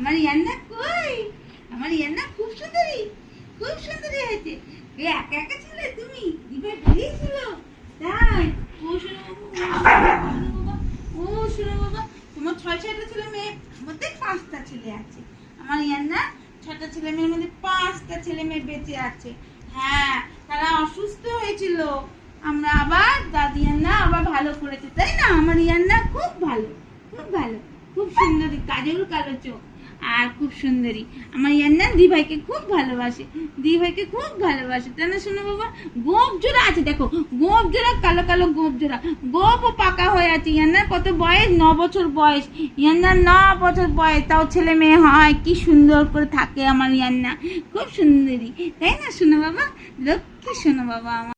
আমার ইয়ান্না কই? আমার ইয়ান্না খুব সুন্দরী হয়েছে। একা একা ছিলে তুমি? দিভাই বেরিয়েছিল তাই? ও শোনো বাবা, ও শোনো বাবা, তোমার 6টা ছেলে মেয়ে মধ্যে 5টা ছেলে আছে। আমার ইয়ান্না 6টা ছেলে মেয়ের মধ্যে 5টা ছেলে মেয়ে বেঁচে আছে। হ্যাঁ, তারা অসুস্থ হয়েছিল, আমরা আবার দাদি ইয়ান্না আবার ভালো করেছে, তাই না? আমার ইয়ান্না খুব ভালো, খুব সুন্দরী, কাজল কালো চোখ আর খুব সুন্দরী। আমার ইয়ান্না দিভাইকে খুব ভালোবাসে, তাই না শোনো বাবা? গোপ জোড়া আছে, দেখো গোপ জোড়া, কালো কালো গোপ জোড়া, গোপও পাকা হয়ে আছে। ইয়ান্নার কত বয়স? 9 বছর বয়স। ইয়ান্নার 9 বছর বয়স, তাও ছেলে মেয়ে হয়, কি সুন্দর করে থাকে আমার ইয়ান্না, খুব সুন্দরী, তাই না শোনো বাবা? লক্ষ্মী শোনো বাবা আমার।